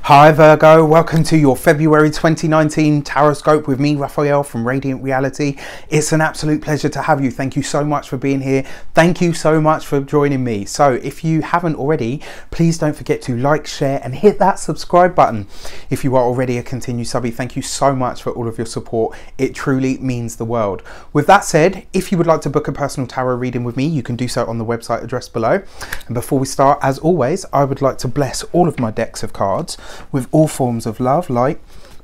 Hi Virgo, welcome to your February 2019 Taroscope with me, Raphael from Reydiant Reality. It's an absolute pleasure to have you. Thank you so much for being here. Thank you so much for joining me. So if you haven't already, please don't forget to like, share and hit that subscribe button. If you are already a continued subby, thank you so much for all of your support. It truly means the world. With that said, if you would like to book a personal tarot reading with me, you can do so on the website address below. And before we start, as always, I would like to bless all of my decks of cards with all forms of love, light,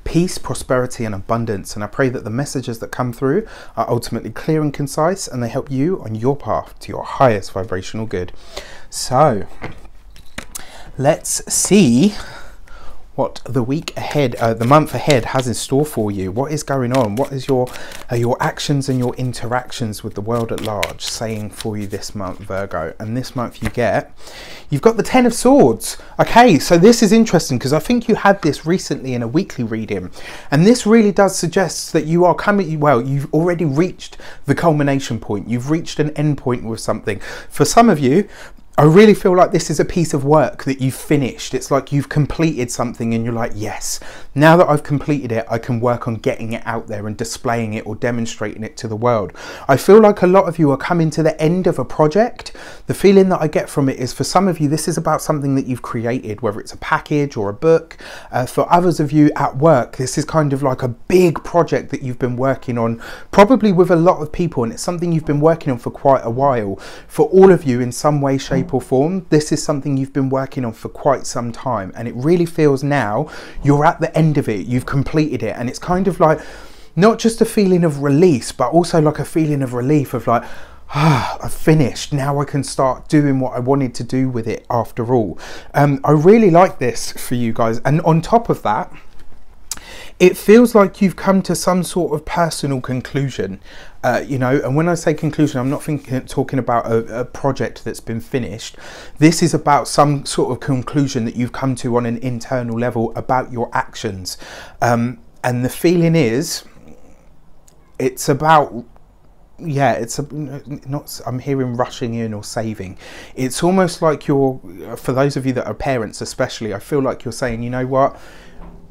peace, prosperity and abundance. And I pray that the messages that come through are ultimately clear and concise and they help you on your path to your highest vibrational good. So let's see what the week ahead, the month ahead has in store for you. What is going on? What is your actions and your interactions with the world at large saying for you this month, Virgo? And this month you've got the Ten of Swords. Okay, so this is interesting because I think you had this recently in a weekly reading, and this really does suggest that you are coming, well, you've already reached the culmination point. You've reached an end point with something. For some of you, I really feel like this is a piece of work that you've finished. It's like you've completed something and you're like, yes, now that I've completed it, I can work on getting it out there and displaying it or demonstrating it to the world. I feel like a lot of you are coming to the end of a project. The feeling that I get from it is for some of you, this is about something that you've created, whether it's a package or a book. For others of you at work, this is kind of like a big project that you've been working on, probably with a lot of people, and it's something you've been working on for quite a while. For all of you in some way, shape or form, this is something you've been working on for quite some time, and it really feels now you're at the end of it, you've completed it, and it's kind of like not just a feeling of release, but also like a feeling of relief of like, I've finished, now I can start doing what I wanted to do with it after all. I really like this for you guys, and on top of that, it feels like you've come to some sort of personal conclusion, you know, and when I say conclusion, I'm not talking about a project that's been finished. This is about some sort of conclusion that you've come to on an internal level about your actions. And the feeling is, it's about, yeah, it's not, I'm hearing rushing in or saving. It's almost like you're, for those of you that are parents especially, I feel like you're saying, you know what,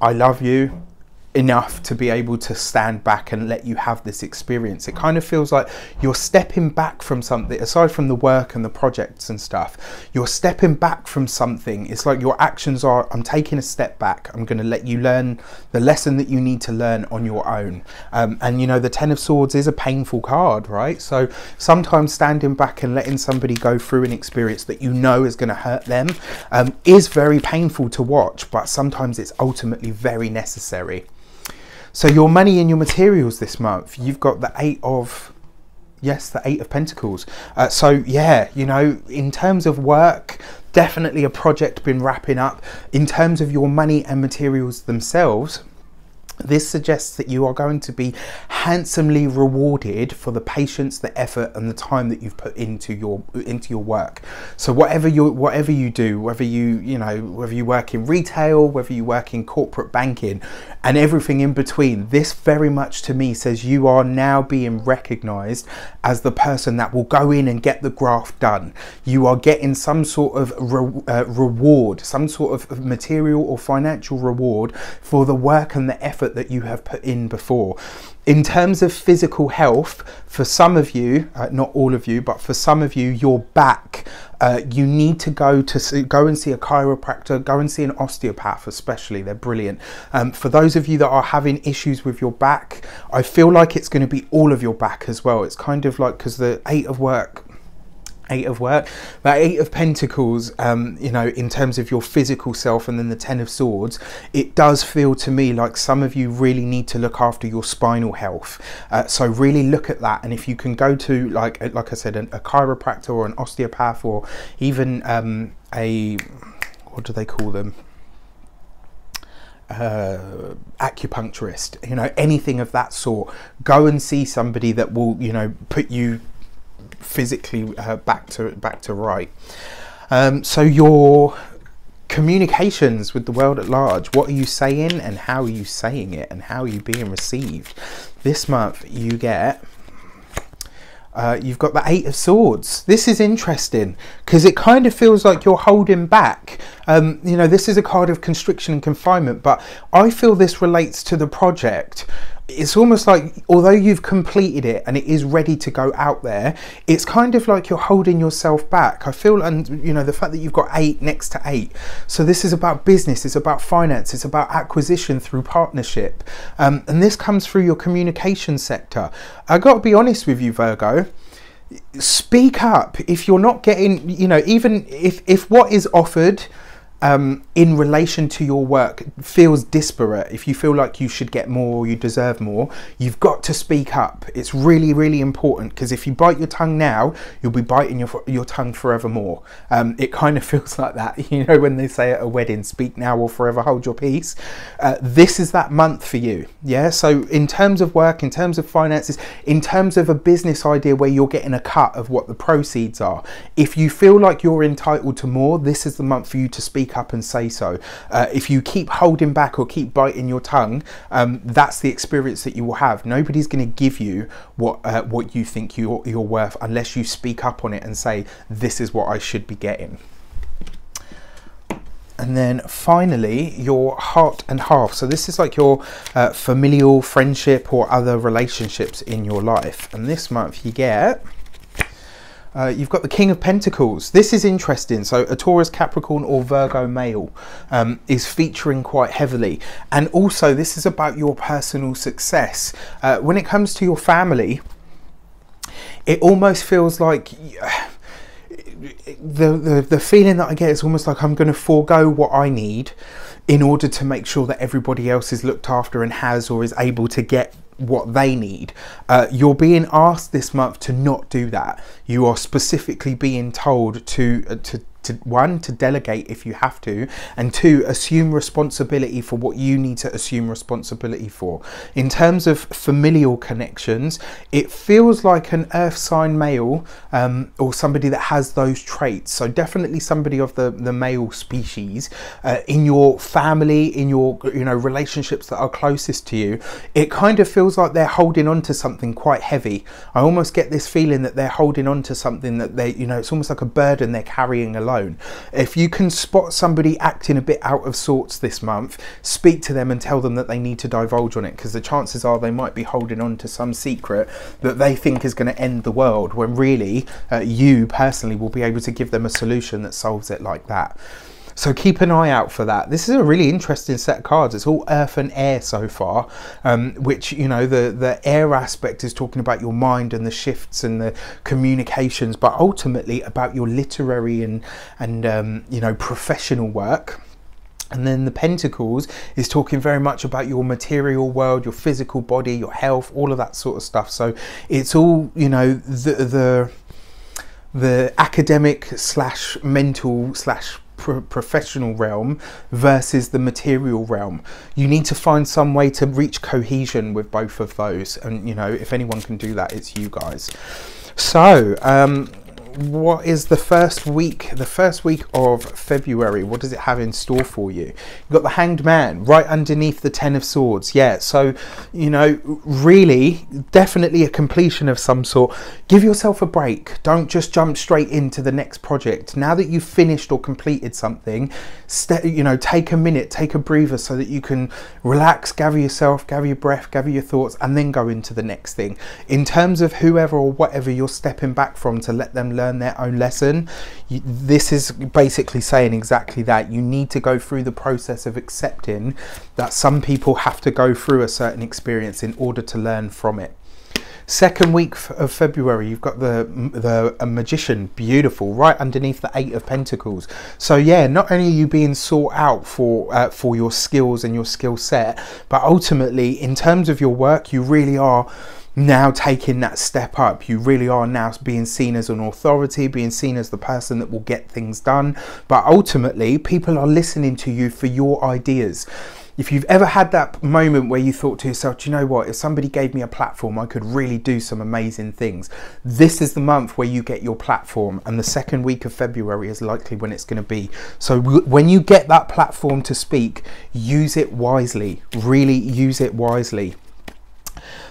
I love you enough to be able to stand back and let you have this experience. It kind of feels like you're stepping back from something, aside from the work and the projects and stuff, you're stepping back from something. It's like your actions are, I'm taking a step back, I'm going to let you learn the lesson that you need to learn on your own. And you know, the Ten of Swords is a painful card, right? So sometimes standing back and letting somebody go through an experience that you know is going to hurt them is very painful to watch, but sometimes it's ultimately very necessary. So your money and your materials this month, you've got the Eight of Pentacles. So yeah, you know, in terms of work, definitely a project been wrapping up. In terms of your money and materials themselves, this suggests that you are going to be handsomely rewarded for the patience, the effort and the time that you've put into your work. So whatever you do, whether you work in retail, whether you work in corporate banking and everything in between, this very much to me says you are now being recognized as the person that will go in and get the graft done. You are getting some sort of reward, some sort of material or financial reward for the work and the effort that you have put in before. In terms of physical health, for some of you, not all of you, but for some of you, your back, you need to go and see a chiropractor, go and see an osteopath especially, they're brilliant. For those of you that are having issues with your back, I feel like it's going to be all of your back as well. It's kind of like, because the that Eight of Pentacles, you know, in terms of your physical self, and then the Ten of Swords, it does feel to me like some of you really need to look after your spinal health. So really look at that, and if you can go to like I said, a chiropractor or an osteopath, or even what do they call them, acupuncturist, you know, anything of that sort, go and see somebody that will, you know, put you physically back to right. So your communications with the world at large, what are you saying and how are you saying it and how are you being received? This month you get You've got the Eight of Swords. This is interesting because it kind of feels like you're holding back. You know, this is a card of constriction and confinement, but I feel this relates to the project. It's almost like, although you've completed it and it is ready to go out there, it's kind of like you're holding yourself back. I feel, and you know, the fact that you've got 8 next to 8. So this is about business, it's about finance, it's about acquisition through partnership. And this comes through your communication sector. I got to be honest with you, Virgo. Speak up if you're not getting, you know, even if what is offered in relation to your work feels disparate, if you feel like you should get more or you deserve more, you've got to speak up. It's really, really important, because if you bite your tongue now, you'll be biting your tongue forevermore. It kind of feels like that, you know, when they say at a wedding, speak now or forever hold your peace. This is that month for you. Yeah, so in terms of work, in terms of finances, in terms of a business idea where you're getting a cut of what the proceeds are, if you feel like you're entitled to more, this is the month for you to speak up and say so. If you keep holding back or keep biting your tongue, that's the experience that you will have. Nobody's going to give you what you think you're worth unless you speak up on it and say, this is what I should be getting. And then finally, your heart and half. So this is like your familial, friendship or other relationships in your life. And this month you get, you've got the King of Pentacles. This is interesting. So a Taurus, Capricorn or Virgo male is featuring quite heavily. And also this is about your personal success. When it comes to your family, it almost feels like the feeling that I get is almost like I'm going to forego what I need in order to make sure that everybody else is looked after and has or is able to get what they need. You're being asked this month to not do that. You are specifically being told to one, to delegate if you have to, and 2, assume responsibility for what you need to assume responsibility for. In terms of familial connections, it feels like an earth sign male or somebody that has those traits. So definitely somebody of the male species in your family, in your relationships that are closest to you. It kind of feels like they're holding on to something quite heavy. I almost get this feeling that they're holding on to something that they, it's almost like a burden they're carrying alone. If you can spot somebody acting a bit out of sorts this month, speak to them and tell them that they need to divulge on it, because the chances are they might be holding on to some secret that they think is going to end the world, when really you personally will be able to give them a solution that solves it like that. So keep an eye out for that. This is a really interesting set of cards. It's all earth and air so far, which, the air aspect is talking about your mind and the shifts and the communications, but ultimately about your literary and professional work. And then the Pentacles is talking very much about your material world, your physical body, your health, all of that sort of stuff. So it's all, the academic / mental / professional realm versus the material realm. You need to find some way to reach cohesion with both of those, and if anyone can do that, it's you guys. So what is the first week of February? What does it have in store for you? You've got the Hanged Man right underneath the Ten of Swords. Yeah, so really definitely a completion of some sort. Give yourself a break. Don't just jump straight into the next project. Now that you've finished or completed something, take a minute, take a breather, so that you can relax, gather yourself, gather your breath, gather your thoughts, and then go into the next thing. In terms of whoever or whatever you're stepping back from to let them learn their own lesson, this is basically saying exactly that. You need to go through the process of accepting that some people have to go through a certain experience in order to learn from it. Second week of February, you've got the Magician, beautiful, right underneath the Eight of Pentacles. So yeah, not only are you being sought out for your skills and your skill set, but ultimately in terms of your work, you really are now taking that step up. You really are now being seen as an authority, being seen as the person that will get things done. But ultimately, people are listening to you for your ideas. If you've ever had that moment where you thought to yourself, do you know what, if somebody gave me a platform, I could really do some amazing things. This is the month where you get your platform, and the second week of February is likely when it's going to be. So when you get that platform to speak, use it wisely, really use it wisely.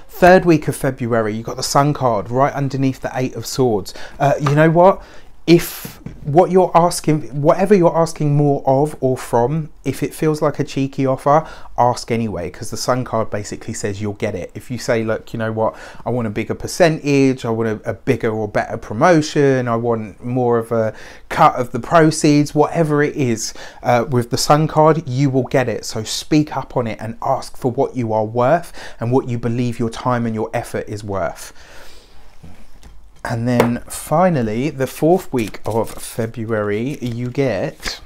Third week of February, you got the Sun card right underneath the Eight of Swords. You know what? If what you're asking, whatever you're asking more of or from, if it feels like a cheeky offer, ask anyway, because the Sun card basically says you'll get it. If you say, look, you know what, I want a bigger percentage, I want a bigger or better promotion, I want more of a cut of the proceeds, whatever it is, with the Sun card, you will get it. So speak up on it and ask for what you are worth and what you believe your time and your effort is worth. And then finally, the fourth week of February, you get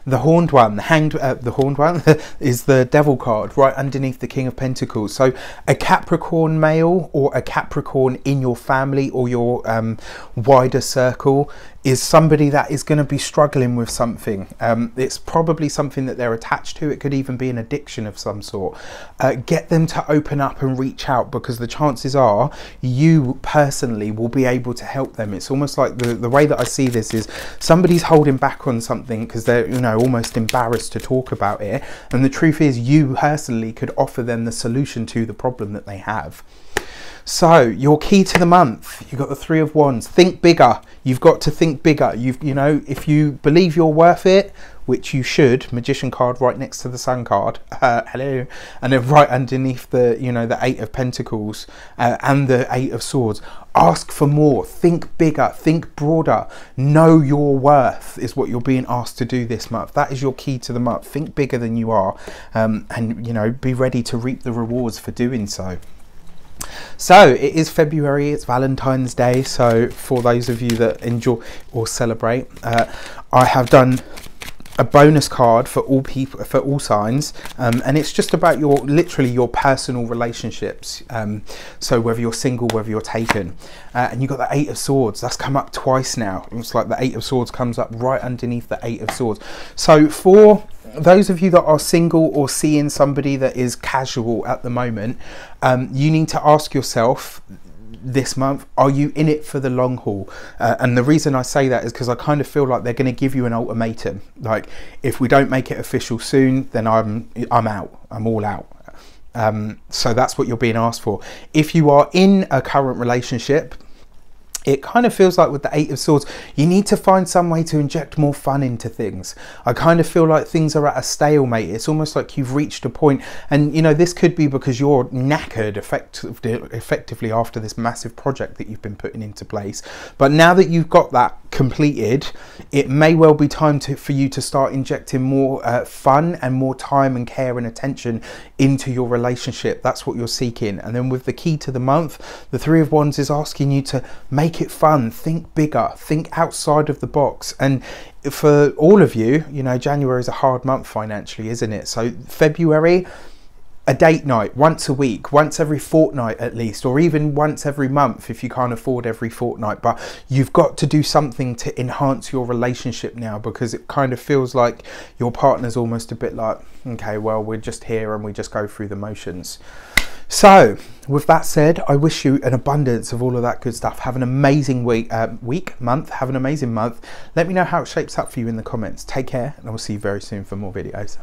the Horned One. The Horned One is the Devil card right underneath the King of Pentacles. So a Capricorn male or a Capricorn in your family or your wider circle is somebody that is going to be struggling with something. It's probably something that they're attached to. It could even be an addiction of some sort. Get them to open up and reach out, because the chances are you personally will be able to help them. It's almost like the way that I see this is somebody's holding back on something because they're, you know, almost embarrassed to talk about it. And the truth is you personally could offer them the solution to the problem that they have. So your key to the month, you've got the Three of Wands. Think bigger. You've got to think bigger. You know, if you believe you're worth it, which you should, Magician card right next to the Sun card, hello, and then right underneath the, you know, the Eight of Pentacles and the Eight of Swords. Ask for more. Think bigger. Think broader. Know your worth is what you're being asked to do this month. That is your key to the month. Think bigger than you are, and, you know, be ready to reap the rewards for doing so. So it is February, it's Valentine's Day, so for those of you that enjoy or celebrate, I have done a bonus card for all people, for all signs, and it's just about your, literally your personal relationships, so whether you're single, whether you're taken, and you've got the Eight of Swords. That's come up twice now. It's like the Eight of Swords comes up right underneath the Eight of Swords. So for those of you that are single or seeing somebody that is casual at the moment, you need to ask yourself this month, are you in it for the long haul? And the reason I say that is because I kind of feel like they're going to give you an ultimatum, like, if we don't make it official soon, then I'm out, I'm all out. So that's what you're being asked for. If you are in a current relationship, it kind of feels like with the Eight of Swords, you need to find some way to inject more fun into things. I kind of feel like things are at a stalemate. It's almost like you've reached a point, and you know, this could be because you're knackered effectively after this massive project that you've been putting into place. But now that you've got that completed, it may well be time for you to start injecting more fun and more time and care and attention into your relationship. That's what you're seeking. And then with the key to the month, the Three of Wands is asking you to make it fun, think bigger, think outside of the box. And for all of you, you know, January is a hard month financially, isn't it? So February, a date night once a week, once every fortnight at least, or even once every month if you can't afford every fortnight. But you've got to do something to enhance your relationship now, because it kind of feels like your partner's almost a bit like, okay, well, we're just here and we just go through the motions. So with that said, I wish you an abundance of all of that good stuff. Have an amazing month. Have an amazing month. Let me know how it shapes up for you in the comments. Take care, and I will see you very soon for more videos.